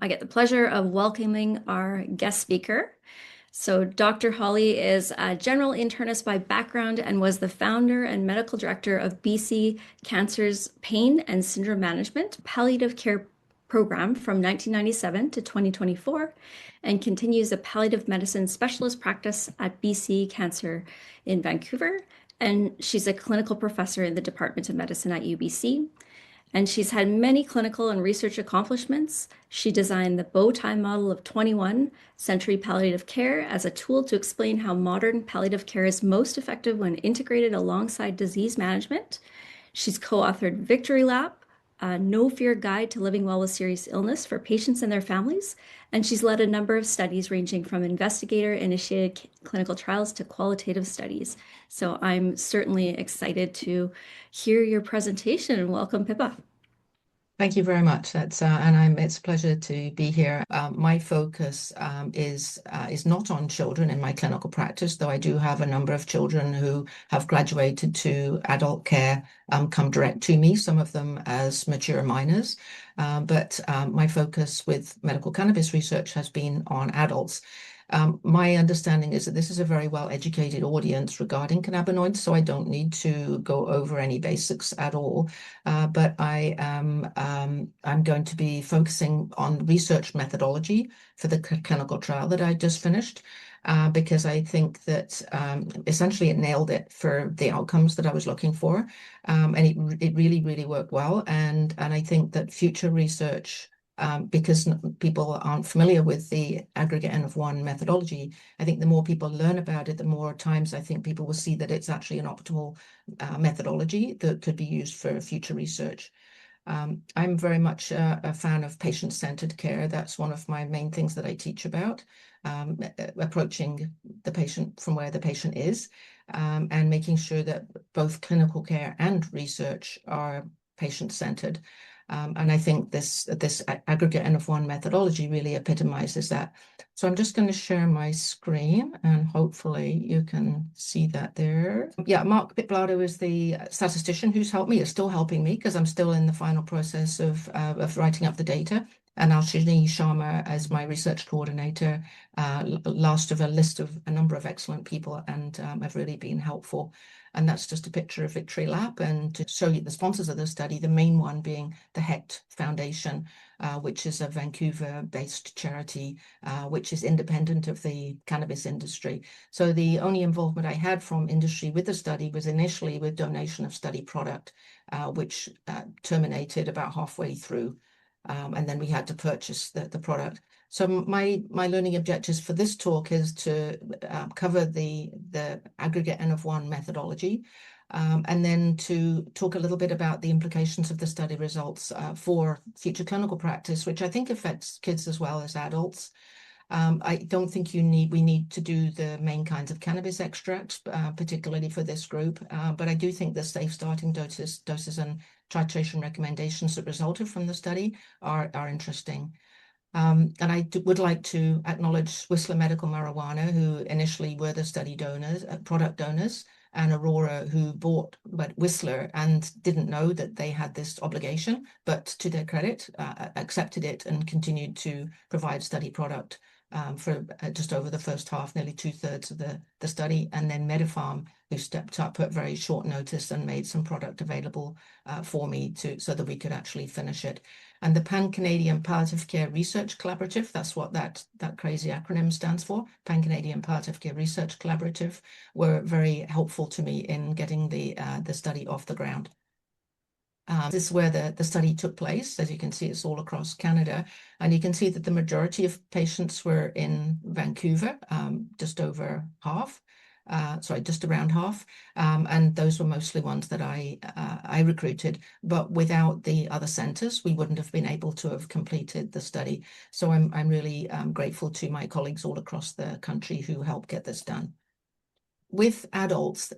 I get the pleasure of welcoming our guest speaker. So, Dr. Hawley is a general internist by background and was the founder and medical director of BC Cancer's Pain and Syndrome Management Palliative Care Program from 1997 to 2024 and continues a palliative medicine specialist practice at BC Cancer in Vancouver. And she's a clinical professor in the Department of Medicine at UBC. And she's had many clinical and research accomplishments. She designed the bow tie model of 21 century palliative care as a tool to explain how modern palliative care is most effective when integrated alongside disease management. She's co-authored Victory Lap, a no fear guide to living well with serious illness for patients and their families. And she's led a number of studies ranging from investigator-initiated clinical trials to qualitative studies. So I'm certainly excited to hear your presentation, and welcome, Pippa. Thank you very much. It's a pleasure to be here. My focus is not on children in my clinical practice, though I do have a number of children who have graduated to adult care come direct to me, some of them as mature minors. But my focus with medical cannabis research has been on adults. My understanding is that this is a very well-educated audience regarding cannabinoids, so I don't need to go over any basics at all. But I'm going to be focusing on research methodology for the clinical trial that I just finished. Because I think that essentially it nailed it for the outcomes that I was looking for, and it really, really worked well. And I think that future research, because people aren't familiar with the aggregate N of 1 methodology, I think the more people learn about it, the more times I think people will see that it's actually an optimal methodology that could be used for future research. I'm very much a fan of patient-centered care. That's one of my main things that I teach about, approaching the patient from where the patient is, and making sure that both clinical care and research are patient-centered. And I think this aggregate N of 1 methodology really epitomizes that. So I'm just going to share my screen, and hopefully you can see that there. Yeah, Mark Bitlado is the statistician who's helped me, is still helping me because I'm still in the final process of writing up the data. And Alshini Sharma as my research coordinator, last of a list of a number of excellent people, and have really been helpful. And that's just a picture of Victory Lap. And to show you the sponsors of the study, the main one being the HECT Foundation, which is a Vancouver-based charity, which is independent of the cannabis industry. So the only involvement I had from industry with the study was initially with donation of study product, which terminated about halfway through. And then we had to purchase the product. So my learning objectives for this talk is to cover the aggregate N of 1 methodology, and then to talk a little bit about the implications of the study results for future clinical practice, which I think affects kids as well as adults. I don't think we need to do the main kinds of cannabis extracts, particularly for this group, but I do think the safe starting doses and titration recommendations that resulted from the study are interesting. And I would like to acknowledge Whistler Medical Marijuana, who initially were the study donors, product donors, and Aurora, who bought Whistler and didn't know that they had this obligation, but to their credit, accepted it and continued to provide study product for just over the first half, nearly 2/3 of the study. And then Medifarm, who stepped up at very short notice and made some product available for me so that we could actually finish it. And the Pan-Canadian Palliative Care Research Collaborative, that's what that crazy acronym stands for, Pan-Canadian Palliative Care Research Collaborative, were very helpful to me in getting the study off the ground. This is where the study took place. As you can see, it's all across Canada. And you can see that the majority of patients were in Vancouver, just over half. Just around half, and those were mostly ones that I recruited, but without the other centers, we wouldn't have been able to have completed the study. So I'm really grateful to my colleagues all across the country who helped get this done. With adults,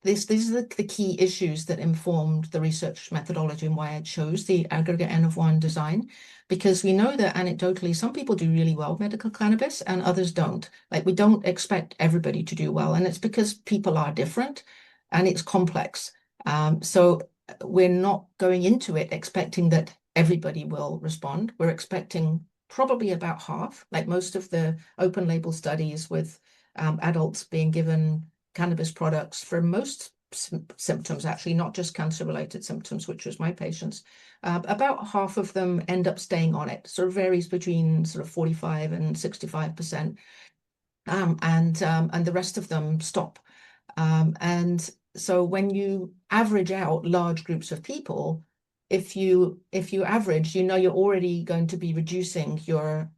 these are the key issues that informed the research methodology and why I chose the aggregate N of 1 design, because we know that anecdotally some people do really well with medical cannabis and others don't. Like, we don't expect everybody to do well, and it's because people are different and it's complex. So we're not going into it expecting that everybody will respond. We're expecting probably about half, like most of the open label studies with adults being given cannabis products for most symptoms, actually, not just cancer-related symptoms, which was my patients. About half of them end up staying on it. Sort of varies between sort of 45 and 65%. And the rest of them stop. And so when you average out large groups of people, if you average, you're already going to be reducing your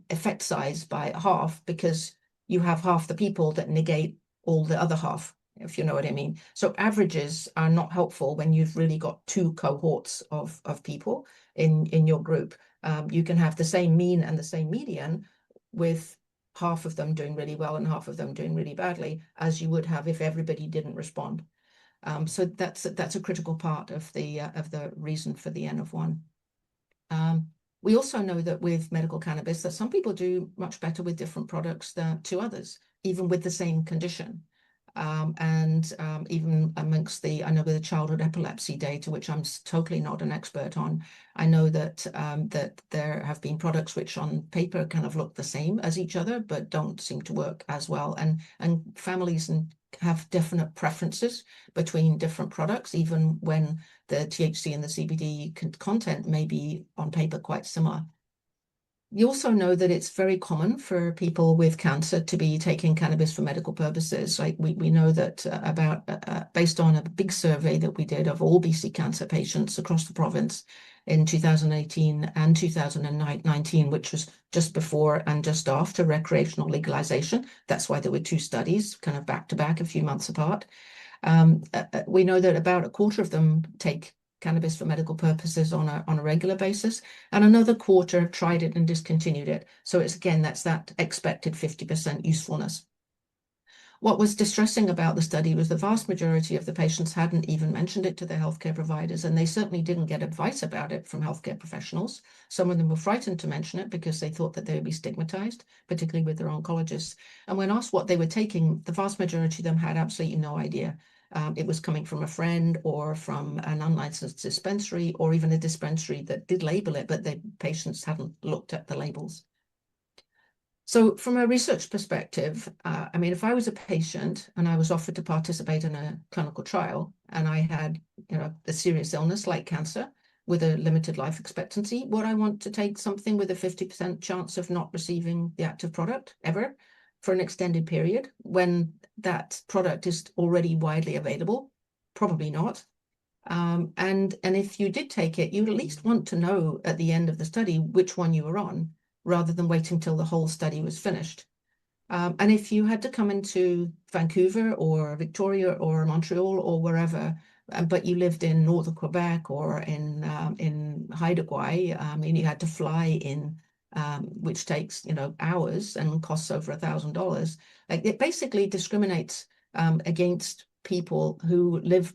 effect size by half, because you have half the people that negate all the other half, if you know what I mean. So averages are not helpful when you've really got two cohorts of people in your group. You can have the same mean and the same median with half of them doing really well and half of them doing really badly, as you would have if everybody didn't respond. So that's a critical part of the reason for the N of 1. We also know that with medical cannabis, that some people do much better with different products than to others, even with the same condition. Even amongst I know with the childhood epilepsy data, which I'm totally not an expert on, I know that that there have been products which on paper kind of look the same as each other, but don't seem to work as well. And families have definite preferences between different products, even when the THC and the CBD content may be on paper quite similar. You also know that it's very common for people with cancer to be taking cannabis for medical purposes. Like we know that based on a big survey that we did of all BC cancer patients across the province in 2018 and 2019, which was just before and just after recreational legalization. That's why there were two studies kind of back to back, a few months apart. We know that about a quarter of them take cannabis for medical purposes on a regular basis, and another quarter have tried it and discontinued it. So it's again, that's that expected 50% usefulness. What was distressing about the study was the vast majority of the patients hadn't even mentioned it to their healthcare providers, and they certainly didn't get advice about it from healthcare professionals. Some of them were frightened to mention it because they thought that they would be stigmatized, particularly with their oncologists. And when asked what they were taking, the vast majority of them had absolutely no idea. It was coming from a friend or from an unlicensed dispensary, or even a dispensary that did label it, but the patients hadn't looked at the labels. So from a research perspective, I mean, if I was a patient and I was offered to participate in a clinical trial and I had, a serious illness like cancer with a limited life expectancy, would I want to take something with a 50% chance of not receiving the active product ever for an extended period when that product is already widely available? Probably not. And if you did take it, you'd at least want to know at the end of the study which one you were on, rather than waiting till the whole study was finished. And if you had to come into Vancouver or Victoria or Montreal or wherever, but you lived in northern Quebec or in Haida Gwaii, and you had to fly in, which takes hours and costs over $1,000. Like, it basically discriminates against people who live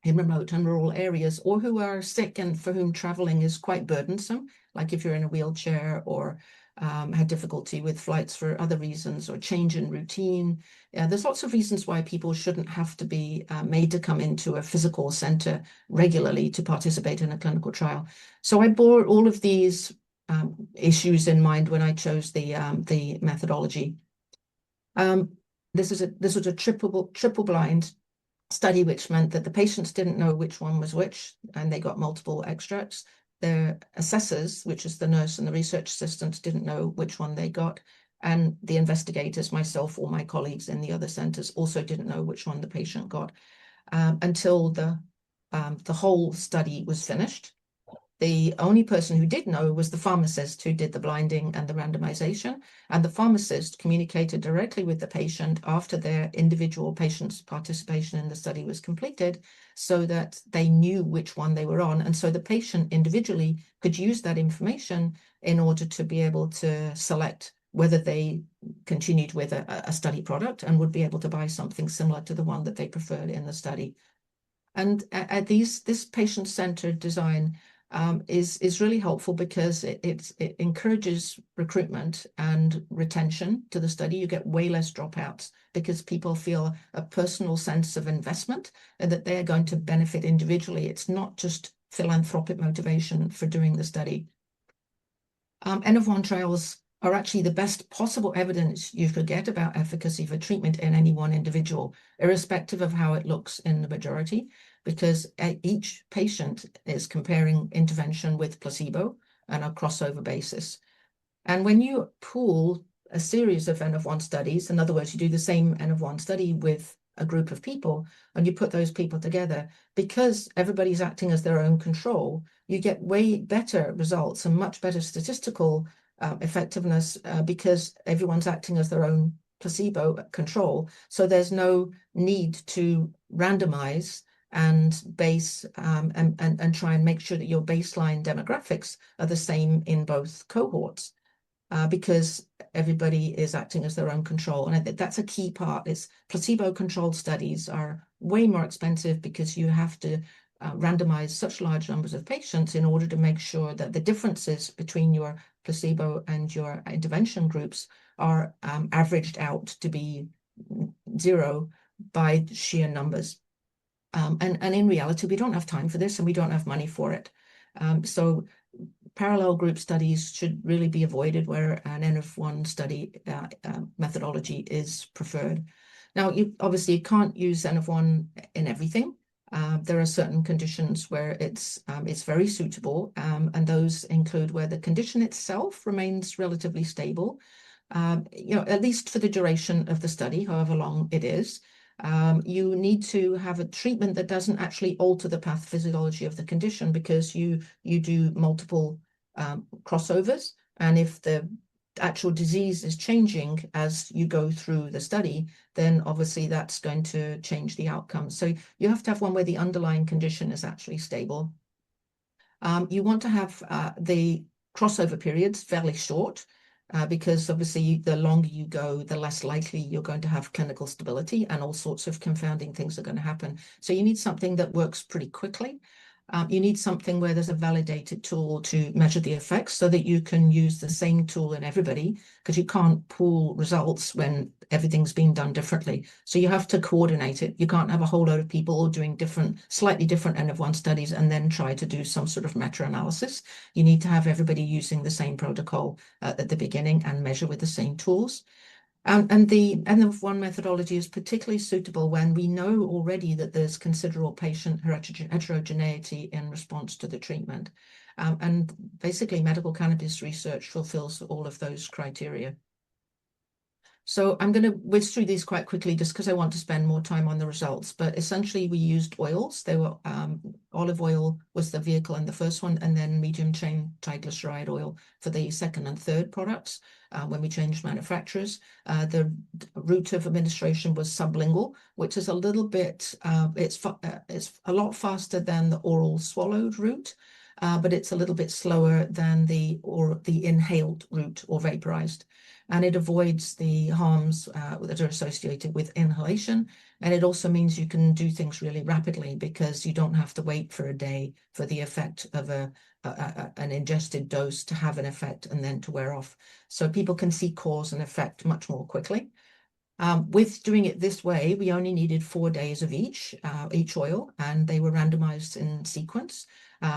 in remote and rural areas, or who are sick and for whom traveling is quite burdensome, like if you're in a wheelchair or had difficulty with flights for other reasons, or change in routine. There's lots of reasons why people shouldn't have to be made to come into a physical center regularly to participate in a clinical trial. So I bore all of these issues in mind when I chose the methodology. This was a triple blind study, which meant that the patients didn't know which one was which, and they got multiple extracts. Their assessors, which is the nurse and the research assistants, didn't know which one they got. And the investigators, myself or my colleagues in the other centers, also didn't know which one the patient got until the whole study was finished. The only person who did know was the pharmacist who did the blinding and the randomization, and the pharmacist communicated directly with the patient after their individual patient's participation in the study was completed, so that they knew which one they were on. And so the patient individually could use that information in order to be able to select whether they continued with a study product and would be able to buy something similar to the one that they preferred in the study. And this patient-centered design is really helpful because it encourages recruitment and retention to the study. You get way less dropouts because people feel a personal sense of investment and that they're going to benefit individually. It's not just philanthropic motivation for doing the study. N-of-1 trials are actually the best possible evidence you could get about efficacy for treatment in any one individual, irrespective of how it looks in the majority, because each patient is comparing intervention with placebo on a crossover basis. And when you pool a series of N-of-1 studies, in other words, you do the same N-of-1 study with a group of people, and you put those people together, because everybody's acting as their own control, you get way better results and much better statistical effectiveness because everyone's acting as their own placebo control. So there's no need to randomize and base and try and make sure that your baseline demographics are the same in both cohorts. Because everybody is acting as their own control. And I think that's a key part. Is placebo-controlled studies are way more expensive because you have to randomize such large numbers of patients in order to make sure that the differences between your placebo and your intervention groups are averaged out to be zero by sheer numbers. And in reality, we don't have time for this and we don't have money for it. So parallel group studies should really be avoided where an N-of-1 study methodology is preferred. Now, you obviously can't use N-of-1 in everything. There are certain conditions where it's very suitable, and those include where the condition itself remains relatively stable, at least for the duration of the study, however long it is. You need to have a treatment that doesn't actually alter the pathophysiology of the condition, because you do multiple crossovers. And if the actual disease is changing as you go through the study, then obviously that's going to change the outcome. So you have to have one where the underlying condition is actually stable. You want to have the crossover periods fairly short, because obviously the longer you go, the less likely you're going to have clinical stability, and all sorts of confounding things are going to happen. So you need something that works pretty quickly. You need something where there's a validated tool to measure the effects so that you can use the same tool in everybody, because you can't pool results when everything's being done differently. So you have to coordinate it. You can't have a whole load of people all doing slightly different N-of-1 studies and then try to do some sort of meta-analysis. You need to have everybody using the same protocol at the beginning and measure with the same tools. And the N-of-1 methodology is particularly suitable when we know already that there's considerable patient heterogeneity in response to the treatment. And basically, medical cannabis research fulfills all of those criteria. So I'm going to whiz through these quite quickly just because I want to spend more time on the results. But essentially, we used oils. They were olive oil was the vehicle in the first one, and then medium chain triglyceride oil for the second and third products when we changed manufacturers. The route of administration was sublingual, which is a little bit, it's a lot faster than the oral swallowed route. But it's a little bit slower than the inhaled route or vaporized. And it avoids the harms that are associated with inhalation. And it also means you can do things really rapidly, because you don't have to wait for a day for the effect of an ingested dose to have an effect and then to wear off. So people can see cause and effect much more quickly. With doing it this way, we only needed 4 days of each oil, and they were randomized in sequence.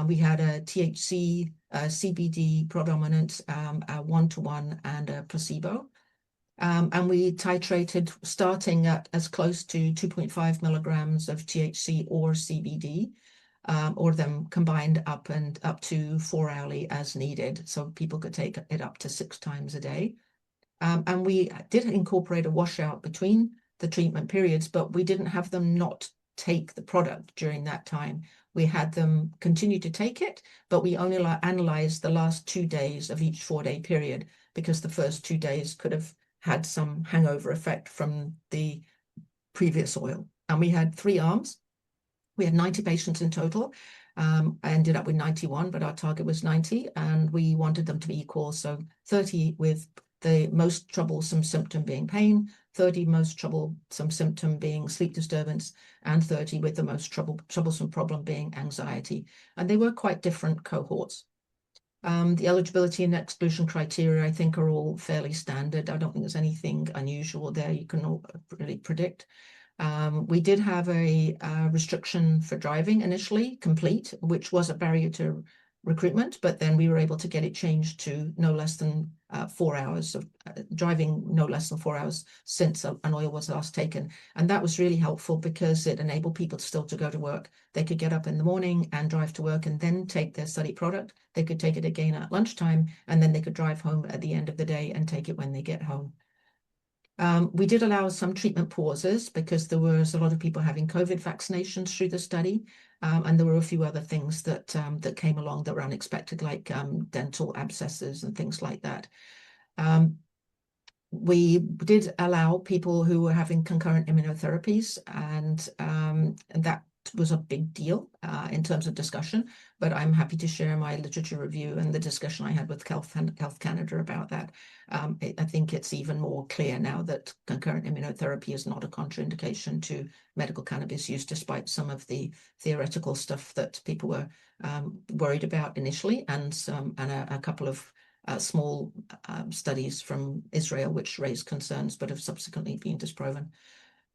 We had a THC, CBD predominant, a 1-to-1, and a placebo. And we titrated starting at as close to 2.5 milligrams of THC or CBD, or them combined up to 4 hourly as needed. So people could take it up to 6 times a day. And we did incorporate a washout between the treatment periods, but we didn't have them not take the product during that time. We had them continue to take it, but we only analyzed the last 2 days of each 4-day period, because the first 2 days could have had some hangover effect from the previous oil. And we had 3 arms. We had 90 patients in total. I ended up with 91, but our target was 90, and we wanted them to be equal. So 30 with the most troublesome symptom being pain, 30 most troublesome symptom being sleep disturbance, and 30 with the most troublesome problem being anxiety. And they were quite different cohorts. The eligibility and exclusion criteria, I think, are all fairly standard. I don't think there's anything unusual there you can all really predict. We did have a restriction for driving initially, complete, which was a barrier to recruitment, but then we were able to get it changed to no less than 4 hours of driving, no less than 4 hours since an oil was last taken. And that was really helpful because it enabled people still to go to work. They could get up in the morning and drive to work and then take their study product. They could take it again at lunchtime, and then they could drive home at the end of the day and take it when they get home. We did allow some treatment pauses because there was a lot of people having COVID vaccinations through the study. And there were a few other things that came along that were unexpected, like dental abscesses and things like that. We did allow people who were having concurrent immunotherapies, and that was a big deal in terms of discussion, but I'm happy to share my literature review and the discussion I had with Health Canada about that. I think it's even more clear now that concurrent immunotherapy is not a contraindication to medical cannabis use, despite some of the theoretical stuff that people were worried about initially, and a couple of small studies from Israel which raised concerns but have subsequently been disproven.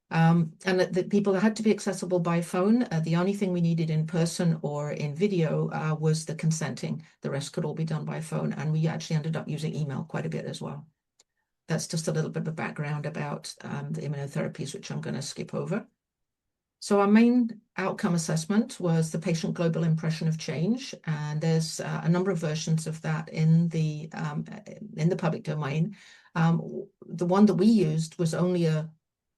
And that people had to be accessible by phone. The only thing we needed in person or in video was the consenting. The rest could all be done by phone, and we actually ended up using email quite a bit as well. That's just a little bit of background about the immunotherapies, which I'm going to skip over. So our main outcome assessment was the patient global impression of change, and there's a number of versions of that in the public domain. The one that we used was only a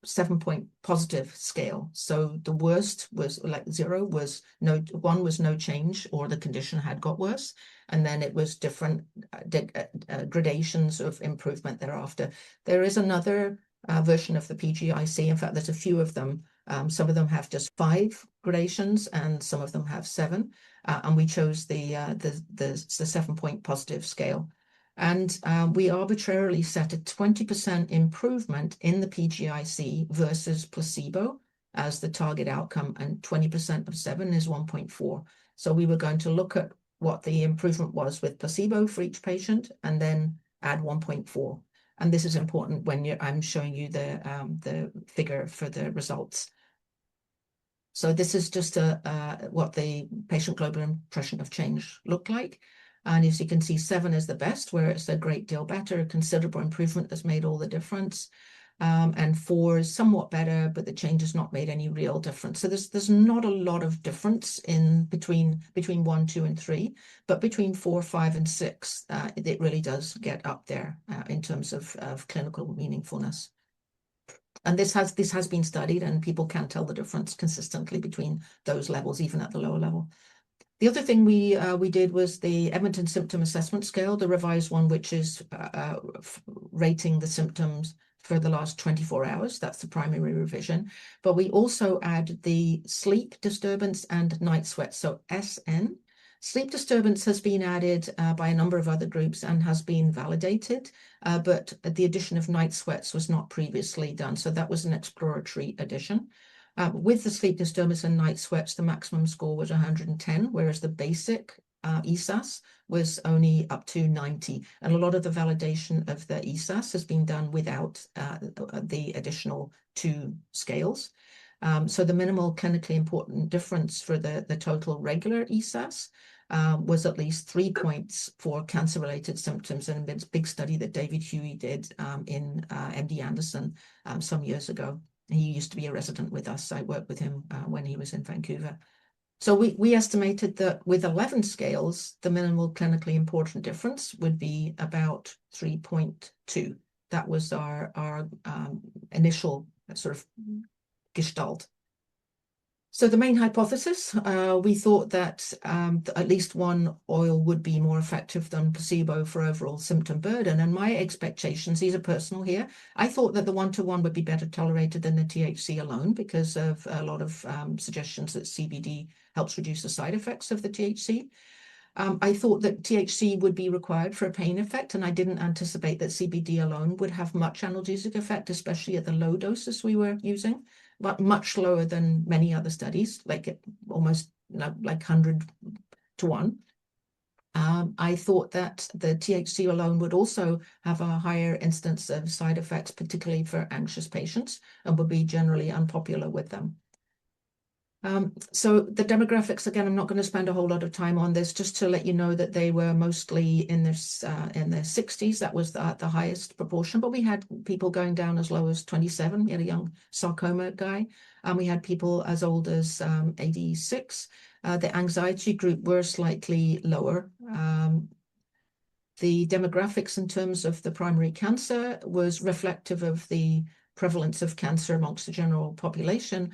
7-point positive scale. So the worst was like 0 was no, 1 was no change, or the condition had got worse. And then it was different gradations of improvement thereafter. There is another version of the PGIC. In fact, there's a few of them. Some of them have just 5 gradations, and some of them have 7. And we chose the 7-point positive scale. And we arbitrarily set a 20% improvement in the PGIC versus placebo as the target outcome, and 20% of 7 is 1.4. So we were going to look at what the improvement was with placebo for each patient and then add 1.4. And this is important when I'm showing you the figure for the results. So this is just what the patient global impression of change looked like. And as you can see, 7 is the best, where it's a great deal better. Considerable improvement has made all the difference. And 4 is somewhat better, but the change has not made any real difference. So there's not a lot of difference in between 1, 2, and 3, but between 4, 5, and 6, it really does get up there in terms of clinical meaningfulness. And this has been studied, and people can tell the difference consistently between those levels, even at the lower level. The other thing we did was the Edmonton Symptom Assessment Scale, the revised one, which is rating the symptoms for the last 24 hours. That's the primary revision. But we also add the sleep disturbance and night sweat, so SN. Sleep disturbance has been added by a number of other groups and has been validated, but the addition of night sweats was not previously done. So that was an exploratory addition. With the sleep disturbance and night sweats, the maximum score was 110, whereas the basic ESAS was only up to 90. And a lot of the validation of the ESAS has been done without the additional 2 scales. So the minimal clinically important difference for the total regular ESAS was at least 3 points for cancer-related symptoms, and it's a big study that David Huey did in MD Anderson some years ago. He used to be a resident with us. I worked with him when he was in Vancouver. So we estimated that with 11 scales, the minimal clinically important difference would be about 3.2. That was our initial sort of gestalt. So the main hypothesis, we thought that at least one oil would be more effective than placebo for overall symptom burden. And my expectations, these are personal here, I thought that the 1-to-1 would be better tolerated than the THC alone because of a lot of suggestions that CBD helps reduce the side effects of the THC. I thought that THC would be required for a pain effect, and I didn't anticipate that CBD alone would have much analgesic effect, especially at the low doses we were using, but much lower than many other studies, like almost like 100 to 1. I thought that the THC alone would also have a higher instance of side effects, particularly for anxious patients, and would be generally unpopular with them. So the demographics, again, I'm not going to spend a whole lot of time on this, just to let you know that they were mostly in their 60s. That was the highest proportion, but we had people going down as low as 27. We had a young sarcoma guy, and we had people as old as 86. The anxiety group were slightly lower. The demographics in terms of the primary cancer was reflective of the prevalence of cancer amongst the general population,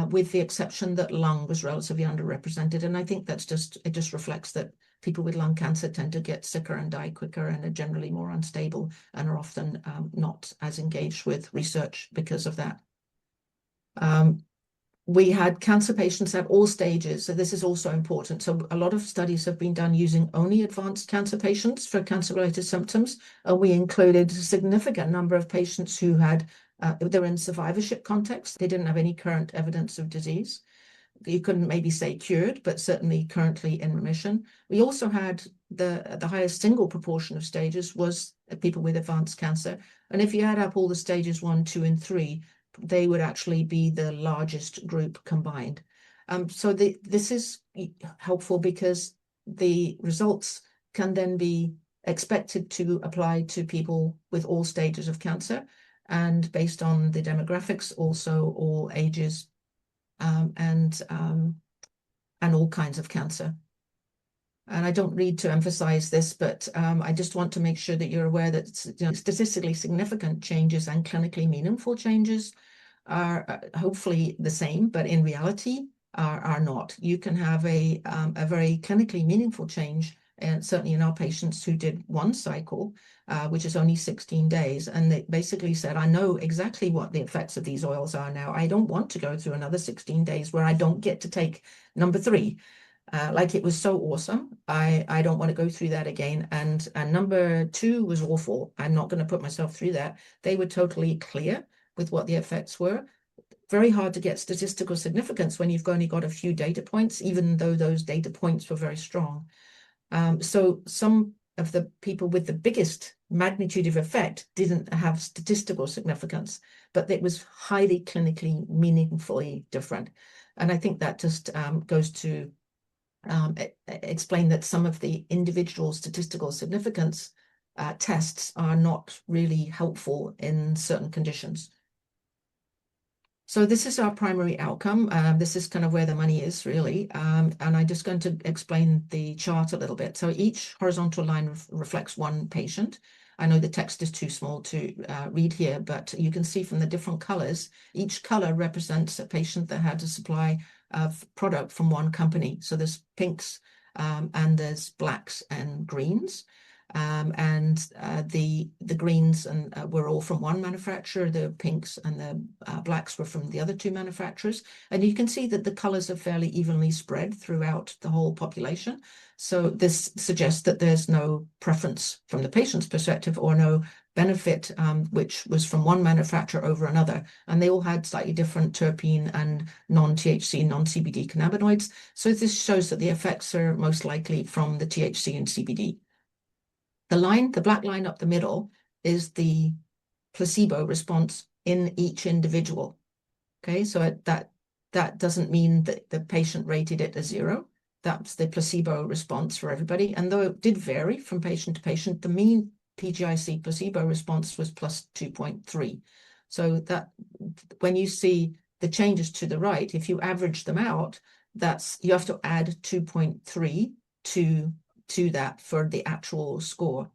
with the exception that lung was relatively underrepresented. And I think it just reflects that people with lung cancer tend to get sicker and die quicker and are generally more unstable and are often not as engaged with research because of that. We had cancer patients at all stages, so this is also important. So a lot of studies have been done using only advanced cancer patients for cancer-related symptoms, and we included a significant number of patients who had, they're in survivorship context. They didn't have any current evidence of disease. You couldn't maybe say cured, but certainly currently in remission. We also had the highest single proportion of stages was people with advanced cancer. And if you add up all the stages 1, 2, and 3, they would actually be the largest group combined. So this is helpful because the results can then be expected to apply to people with all stages of cancer, and based on the demographics, also all ages, and all kinds of cancer. And I don't need to emphasize this, but I just want to make sure that you're aware that statistically significant changes and clinically meaningful changes are hopefully the same, but in reality are not. You can have a very clinically meaningful change, and certainly in our patients who did one cycle, which is only 16 days, and they basically said, I know exactly what the effects of these oils are now. I don't want to go through another 16 days where I don't get to take number 3. Like, it was so awesome. I don't want to go through that again. And number 2 was awful. I'm not going to put myself through that. They were totally clear with what the effects were. Very hard to get statistical significance when you've only got a few data points, even though those data points were very strong. So some of the people with the biggest magnitude of effect didn't have statistical significance, but it was highly clinically meaningfully different. And I think that just goes to explain that some of the individual statistical significance tests are not really helpful in certain conditions. So this is our primary outcome. This is kind of where the money is, really. And I'm just going to explain the chart a little bit. So each horizontal line reflects one patient. I know the text is too small to read here, but you can see from the different colors, each color represents a patient that had a supply of product from one company. So there's pinks, and there's blacks and greens. And the greens were all from one manufacturer. The pinks and the blacks were from the other 2 manufacturers. And you can see that the colors are fairly evenly spread throughout the whole population. So this suggests that there's no preference from the patient's perspective, or no benefit which was from one manufacturer over another. And they all had slightly different terpene and non-THC, non-CBD cannabinoids. So this shows that the effects are most likely from the THC and CBD. The black line up the middle, is the placebo response in each individual. Okay, so that doesn't mean that the patient rated it a 0. That's the placebo response for everybody. And though it did vary from patient to patient, the mean PGIC placebo response was plus 2.3. So that when you see the changes to the right, if you average them out, you have to add 2.3 to that for the actual score.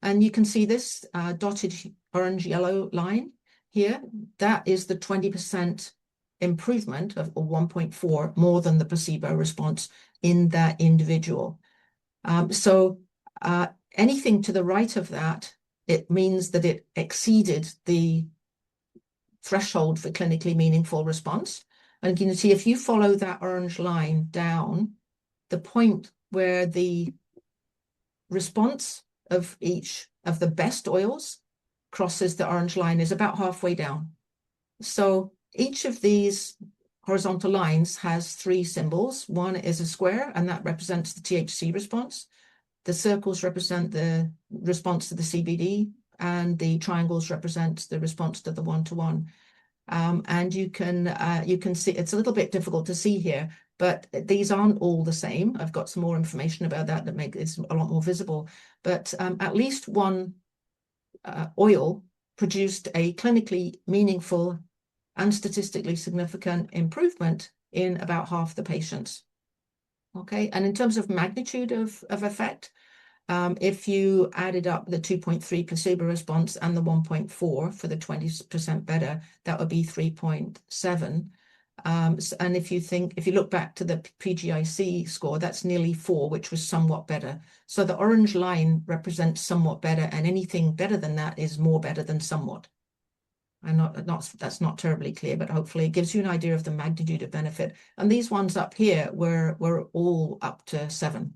And you can see this dotted orange yellow line here. That is the 20% improvement of 1.4 more than the placebo response in that individual. So anything to the right of that, it means that it exceeded the threshold for clinically meaningful response. And you can see, if you follow that orange line down, the point where the response of each of the best oils crosses the orange line is about halfway down. So each of these horizontal lines has 3 symbols. One is a square, and that represents the THC response. The circles represent the response to the CBD, and the triangles represent the response to the 1-to-1. And you can see it's a little bit difficult to see here, but these aren't all the same. I've got some more information about that that make it a lot more visible. But at least one oil produced a clinically meaningful and statistically significant improvement in about half the patients. Okay, and in terms of magnitude of effect, if you added up the 2.3 placebo response and the 1.4 for the 20% better, that would be 3.7. And if you look back to the PGIC score, that's nearly 4, which was somewhat better. So the orange line represents somewhat better, and anything better than that is more better than somewhat. That's not terribly clear, but hopefully it gives you an idea of the magnitude of benefit. And these ones up here were all up to 7.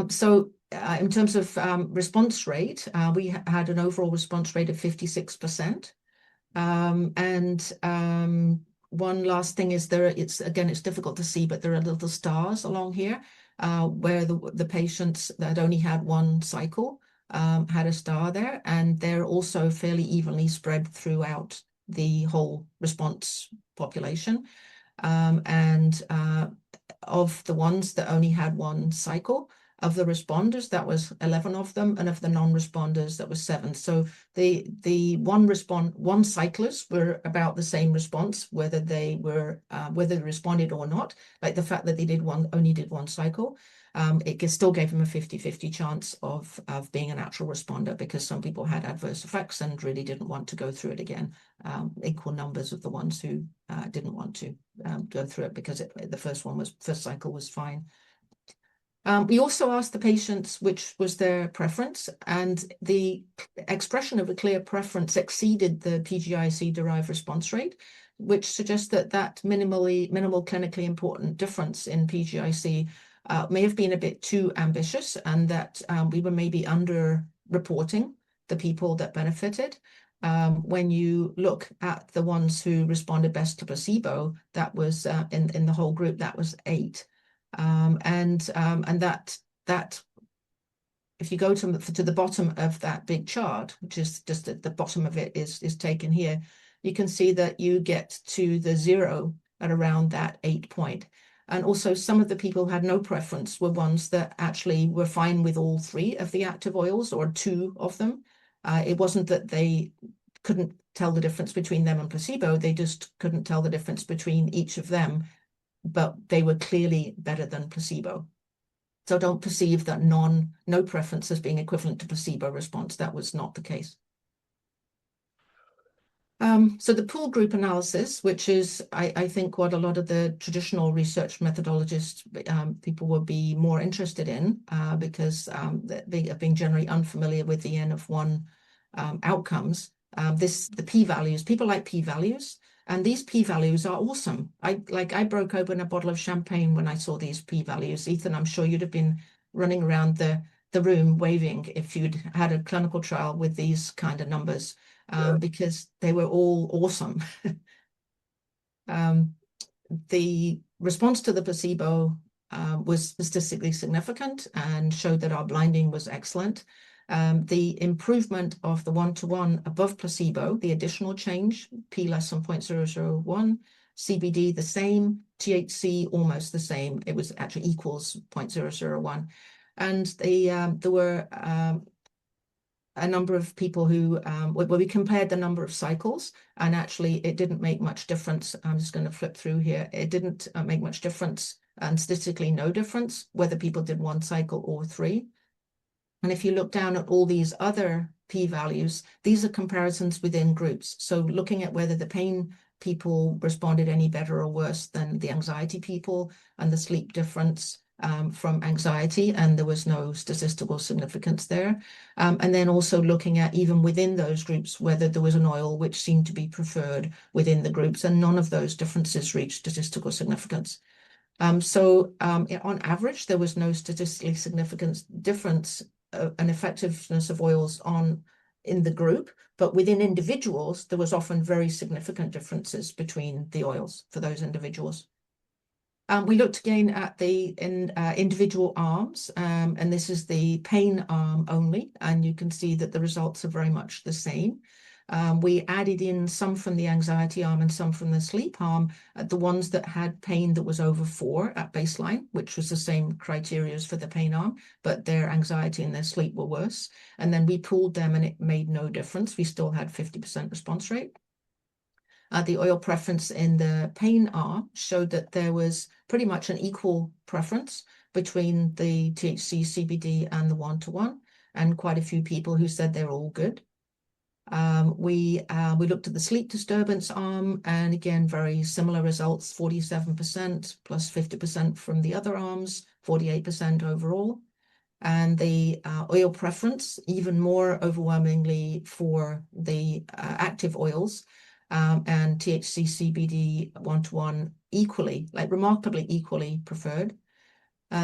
So in terms of response rate, we had an overall response rate of 56%. One last thing is it's difficult to see, but there are little stars along here where the patients that only had one cycle had a star there, and they're also fairly evenly spread throughout the whole response population. Of the ones that only had one cycle, of the responders, that was 11 of them, and of the non-responders, that was 7. So the one cyclists were about the same response, whether they responded or not. Like the fact that they only did one cycle, it still gave them a 50-50 chance of being a natural responder, because some people had adverse effects and really didn't want to go through it again. Equal numbers of the ones who didn't want to go through it, because the first cycle was fine. We also asked the patients which was their preference, and the expression of a clear preference exceeded the PGIC-derived response rate, which suggests that minimal clinically important difference in PGIC may have been a bit too ambitious, and that we were maybe under-reporting the people that benefited. When you look at the ones who responded best to placebo, that was in the whole group, that was 8. And that if you go to the bottom of that big chart, which is just at the bottom of it is taken here, you can see that you get to the 0 at around that 8 point. And also some of the people who had no preference were ones that actually were fine with all 3 of the active oils, or 2 of them. It wasn't that they couldn't tell the difference between them and placebo, they just couldn't tell the difference between each of them, but they were clearly better than placebo. So don't perceive that no preference as being equivalent to placebo response. That was not the case. So the pool group analysis, which is, I think, what a lot of the traditional research methodologists, people will be more interested in, because they have been generally unfamiliar with the N of 1 outcomes. The p-values, people like p-values, and these p-values are awesome. I broke open a bottle of champagne when I saw these p-values. Ethan, I'm sure you'd have been running around the room waving if you'd had a clinical trial with these kind of numbers, because they were all awesome. The response to the placebo was statistically significant and showed that our blinding was excellent. The improvement of the 1-to-1 above placebo, the additional change, p less than 0.001, CBD the same, THC almost the same. It was actually equals 0.001. And there were a number of people who, where we compared the number of cycles, and actually it didn't make much difference. I'm just going to flip through here. It didn't make much difference, and statistically no difference, whether people did 1 cycle or 3. And if you look down at all these other p-values, these are comparisons within groups. So looking at whether the pain people responded any better or worse than the anxiety people, and the sleep difference from anxiety, and there was no statistical significance there. And then also looking at, even within those groups, whether there was an oil which seemed to be preferred within the groups, and none of those differences reached statistical significance. So on average, there was no statistically significant difference an effectiveness of oils in the group, but within individuals, there was often very significant differences between the oils for those individuals. We looked again at the individual arms, and this is the pain arm only, and you can see that the results are very much the same. We added in some from the anxiety arm and some from the sleep arm, the ones that had pain that was over 4 at baseline, which was the same criteria as for the pain arm, but their anxiety and their sleep were worse. And then we pooled them and it made no difference. We still had 50% response rate. The oil preference in the pain arm showed that there was pretty much an equal preference between the THC, CBD, and the one-to-one, and quite a few people who said they're all good. We looked at the sleep disturbance arm, and again, very similar results, 47% plus 50% from the other arms, 48% overall. And the oil preference, even more overwhelmingly for the active oils, and THC, CBD, one-to-one equally, like remarkably equally preferred.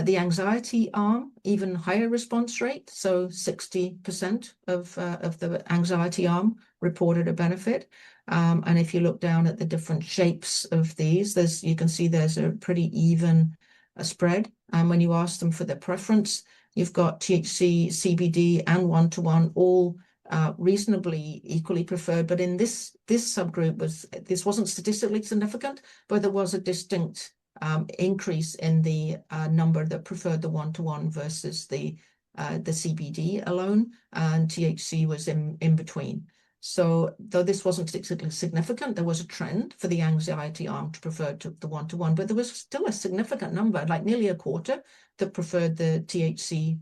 The anxiety arm, even higher response rate, so 60% of the anxiety arm reported a benefit. And if you look down at the different shapes of these, you can see there's a pretty even spread. And when you ask them for their preference, you've got THC, CBD, and one-to-one all reasonably equally preferred. But in this subgroup, this wasn't statistically significant, but there was a distinct increase in the number that preferred the one-to-one versus the CBD alone, and THC was in between. So though this wasn't particularly significant, there was a trend for the anxiety arm to prefer the one-to-one, but there was still a significant number, like nearly a quarter, that preferred the THC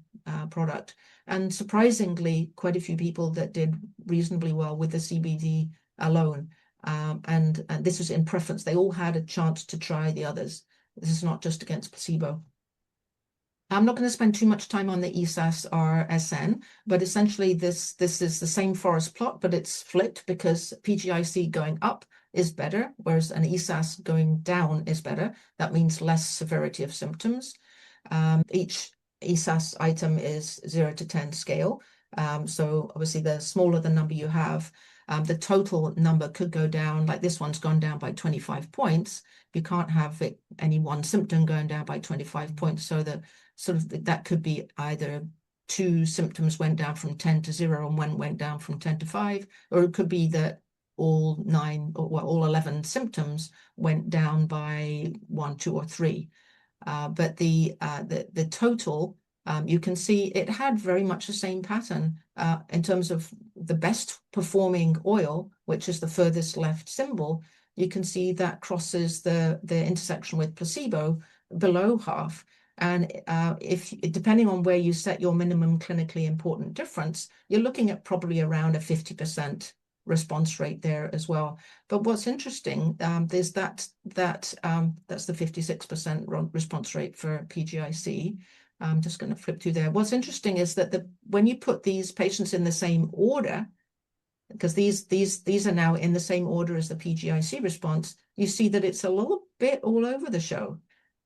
product. And surprisingly, quite a few people that did reasonably well with the CBD alone. And this was in preference. They all had a chance to try the others. This is not just against placebo. I'm not going to spend too much time on the ESAS or SN, but essentially this is the same forest plot, but it's flipped because PGIC going up is better, whereas an ESAS going down is better. That means less severity of symptoms. Each ESAS item is 0 to 10 scale. So obviously the smaller the number you have, the total number could go down, like this one's gone down by 25 points. You can't have any one symptom going down by 25 points. So that could be either 2 symptoms went down from 10 to 0 and one went down from 10 to 5, or it could be that all 9 or well, all 11 symptoms went down by 1, 2, or 3. But the total, you can see it had very much the same pattern in terms of the best performing oil, which is the furthest left symbol. You can see that crosses the intersection with placebo below half. And if depending on where you set your minimum clinically important difference, you're looking at probably around a 50% response rate there as well. But what's interesting is that's the 56% response rate for PGIC. I'm just going to flip through there. What's interesting is that when you put these patients in the same order, because these are now in the same order as the PGIC response, you see that it's a little bit all over the show.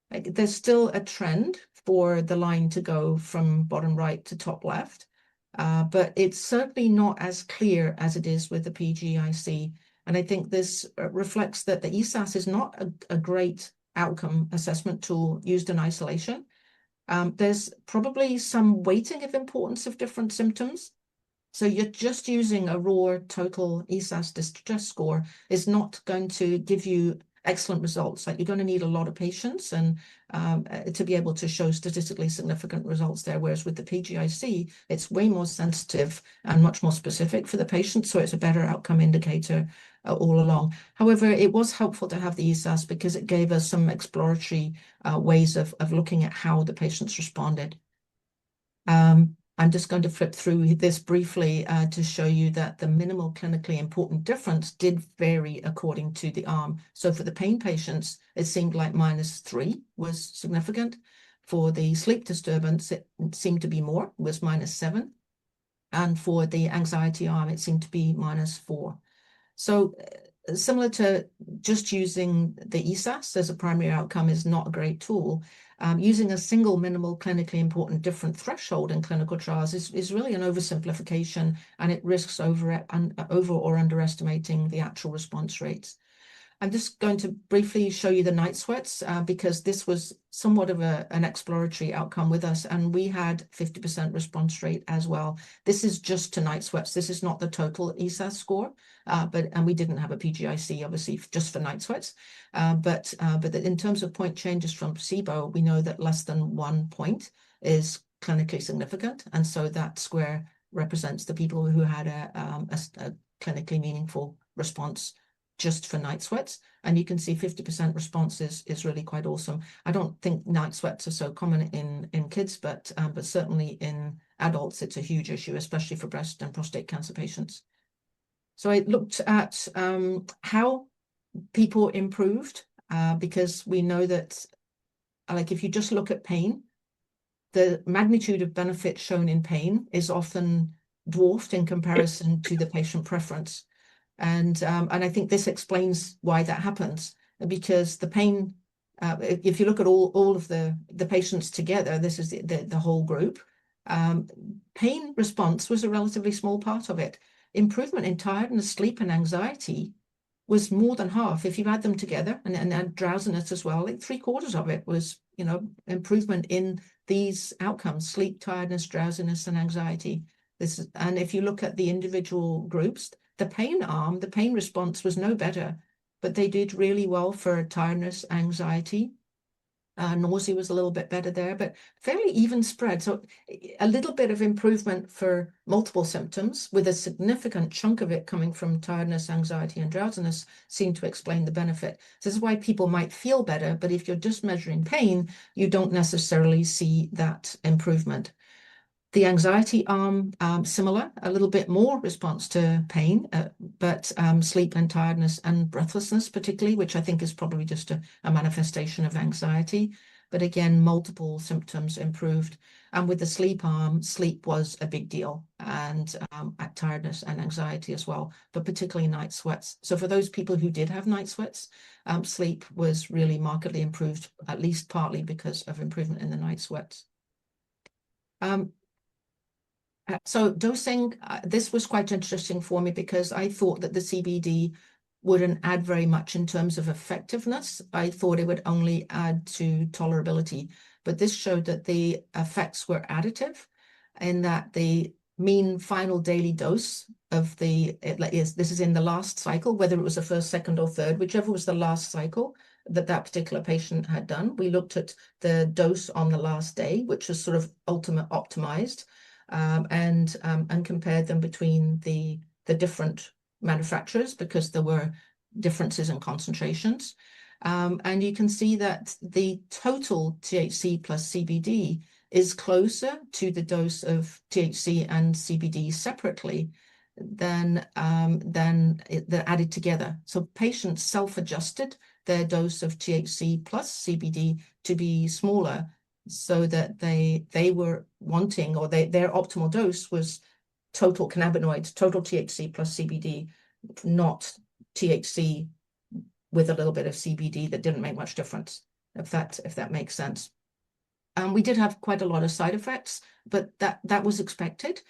Like, there's still a trend for the line to go from bottom right to top left, but it's certainly not as clear as it is with the PGIC. And I think this reflects that the ESAS is not a great outcome assessment tool used in isolation. There's probably some weighting of importance of different symptoms. So you're just using a raw total ESAS distress score is not going to give you excellent results. Like, you're going to need a lot of patience and to be able to show statistically significant results there. Whereas with the PGIC, it's way more sensitive and much more specific for the patient. So it's a better outcome indicator all along. However, it was helpful to have the ESAS because it gave us some exploratory ways of looking at how the patients responded. I'm just going to flip through this briefly to show you that the minimal clinically important difference did vary according to the arm. So for the pain patients, it seemed like -3 was significant. For the sleep disturbance, it seemed to be more, was -7. And for the anxiety arm, it seemed to be -4. So similar to just using the ESAS as a primary outcome is not a great tool. Using a single minimal clinically important different threshold in clinical trials is really an oversimplification, and it risks over or underestimating the actual response rates. I'm just going to briefly show you the night sweats because this was somewhat of an exploratory outcome with us, and we had 50% response rate as well. This is just to night sweats. This is not the total ESAS score, and we didn't have a PGIC, obviously, just for night sweats. But in terms of point changes from placebo, we know that less than 1 point is clinically significant, and so that square represents the people who had a clinically meaningful response just for night sweats. And you can see 50% response is really quite awesome. I don't think night sweats are so common in kids, but certainly in adults, it's a huge issue, especially for breast and prostate cancer patients. So I looked at how people improved because we know that, like, if you just look at pain, the magnitude of benefit shown in pain is often dwarfed in comparison to the patient preference. And I think this explains why that happens, because the pain, if you look at all of the patients together, this is the whole group, pain response was a relatively small part of it. Improvement in tiredness, sleep, and anxiety was more than half. If you add them together and drowsiness as well, like 3/4 of it was, improvement in these outcomes: sleep, tiredness, drowsiness, and anxiety. And if you look at the individual groups, the pain arm, the pain response was no better, but they did really well for tiredness, anxiety. Nausea was a little bit better there, but fairly even spread. So a little bit of improvement for multiple symptoms, with a significant chunk of it coming from tiredness, anxiety, and drowsiness, seemed to explain the benefit. So this is why people might feel better, but if you're just measuring pain, you don't necessarily see that improvement. The anxiety arm, similar, a little bit more response to pain, but sleep and tiredness and breathlessness particularly, which I think is probably just a manifestation of anxiety. But again, multiple symptoms improved. And with the sleep arm, sleep was a big deal, and at tiredness and anxiety as well, but particularly night sweats. So for those people who did have night sweats, sleep was really markedly improved, at least partly because of improvement in the night sweats. So dosing, this was quite interesting for me because I thought that the CBD wouldn't add very much in terms of effectiveness. I thought it would only add to tolerability, but this showed that the effects were additive, in that the mean final daily dose of this is in the last cycle, whether it was the first, second, or third, whichever was the last cycle that particular patient had done. We looked at the dose on the last day, which was sort of optimized. And compared them between the different manufacturers, because there were differences in concentrations. And you can see that the total THC plus CBD is closer to the dose of THC and CBD separately than they're added together. So patients self-adjusted their dose of THC plus CBD to be smaller, so that they were wanting, or their optimal dose was total cannabinoids, total THC plus CBD, not THC with a little bit of CBD that didn't make much difference, if that makes sense. We did have quite a lot of side effects, but that was expected.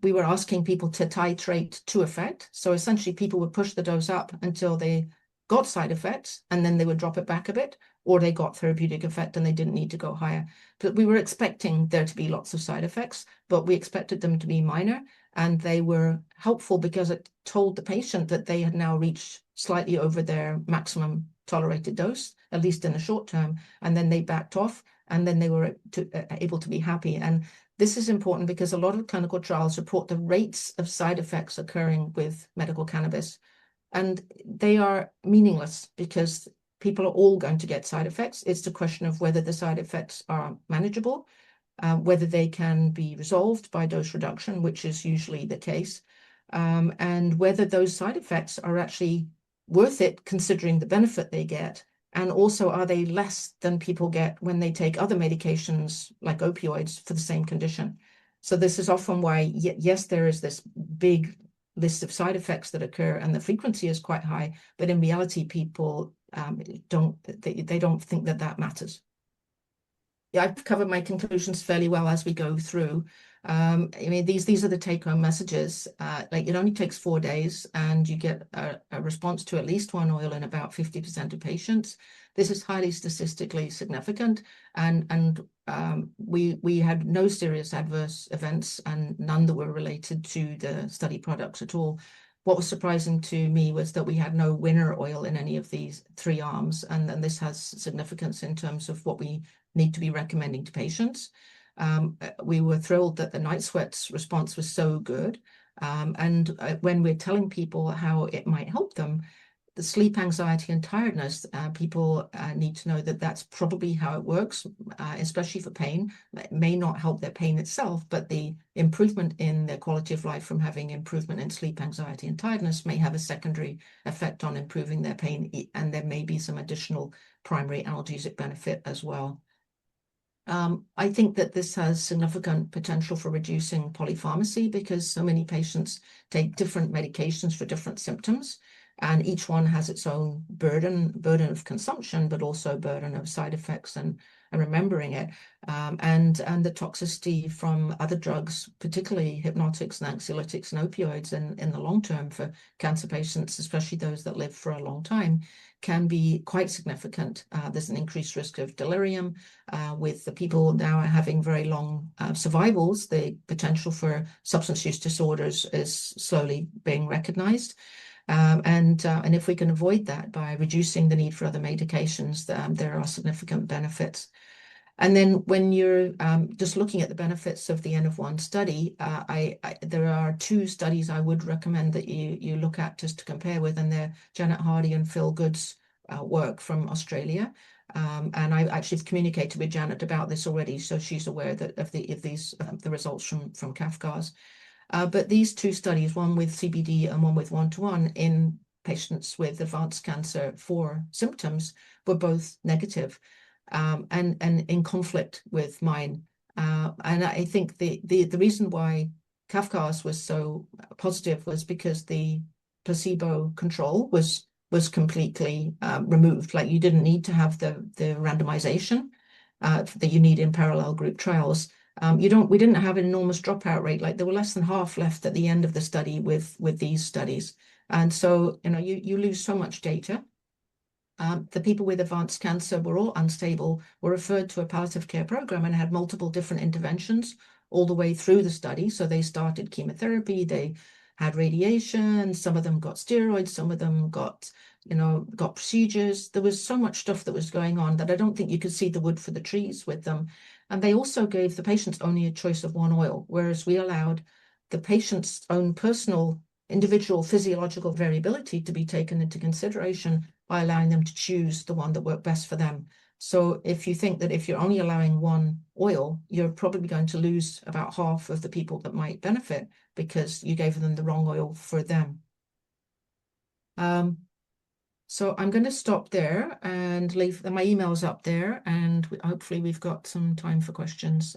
We were asking people to titrate to effect. So essentially people would push the dose up until they got side effects, and then they would drop it back a bit, or they got therapeutic effect and they didn't need to go higher. But we were expecting there to be lots of side effects, but we expected them to be minor, and they were helpful because it told the patient that they had now reached slightly over their maximum tolerated dose, at least in the short term, and then they backed off, and then they were able to be happy. And this is important because a lot of clinical trials report the rates of side effects occurring with medical cannabis, and they are meaningless because people are all going to get side effects. It's the question of whether the side effects are manageable, whether they can be resolved by dose reduction, which is usually the case, and whether those side effects are actually worth it considering the benefit they get. And also, are they less than people get when they take other medications like opioids for the same condition? So this is often why, yes, there is this big list of side effects that occur, and the frequency is quite high, but in reality, people don't think that matters. Yeah, I've covered my conclusions fairly well as we go through. I mean, these are the take-home messages. Like it only takes 4 days, and you get a response to at least one oil in about 50% of patients. This is highly statistically significant, and we had no serious adverse events, and none that were related to the study products at all. What was surprising to me was that we had no winner oil in any of these three arms, and this has significance in terms of what we need to be recommending to patients. We were thrilled that the night sweats response was so good. And when we're telling people how it might help them, the sleep anxiety and tiredness, people need to know that that's probably how it works, especially for pain. It may not help their pain itself, but the improvement in their quality of life from having improvement in sleep anxiety and tiredness may have a secondary effect on improving their pain, and there may be some additional primary analgesic benefit as well. I think that this has significant potential for reducing polypharmacy because so many patients take different medications for different symptoms, and each one has its own burden of consumption, but also burden of side effects and remembering it, and the toxicity from other drugs, particularly hypnotics and anxiolytics and opioids in the long term for cancer patients, especially those that live for a long time, can be quite significant. There's an increased risk of delirium. With the people now having very long survivals, the potential for substance use disorders is slowly being recognized. And if we can avoid that by reducing the need for other medications, there are significant benefits. And then when you're just looking at the benefits of the N of 1 study, there are two studies I would recommend that you look at just to compare with, and they're Janet Hardy and Phil Good's work from Australia. And I actually have communicated with Janet about this already, so she's aware that of the results from Kafka's. But these two studies, one with CBD and one with 1-to-1 in patients with advanced cancer for symptoms, were both negative, and in conflict with mine. And I think the reason why Kafka's was so positive was because the placebo control was completely removed. Like you didn't need to have the randomization that you need in parallel group trials. We didn't have an enormous dropout rate. Like there were less than half left at the end of the study with these studies. And so, you lose so much data. The people with advanced cancer were all unstable, were referred to a palliative care program and had multiple different interventions all the way through the study. So they started chemotherapy, they had radiation, some of them got steroids, some of them got procedures. There was so much stuff that was going on that I don't think you could see the wood for the trees with them. And they also gave the patients only a choice of one oil, whereas we allowed the patient's own personal individual physiological variability to be taken into consideration by allowing them to choose the one that worked best for them. So if you think that if you're only allowing one oil, you're probably going to lose about half of the people that might benefit because you gave them the wrong oil for them. So I'm going to stop there and leave my emails up there, and hopefully we've got some time for questions.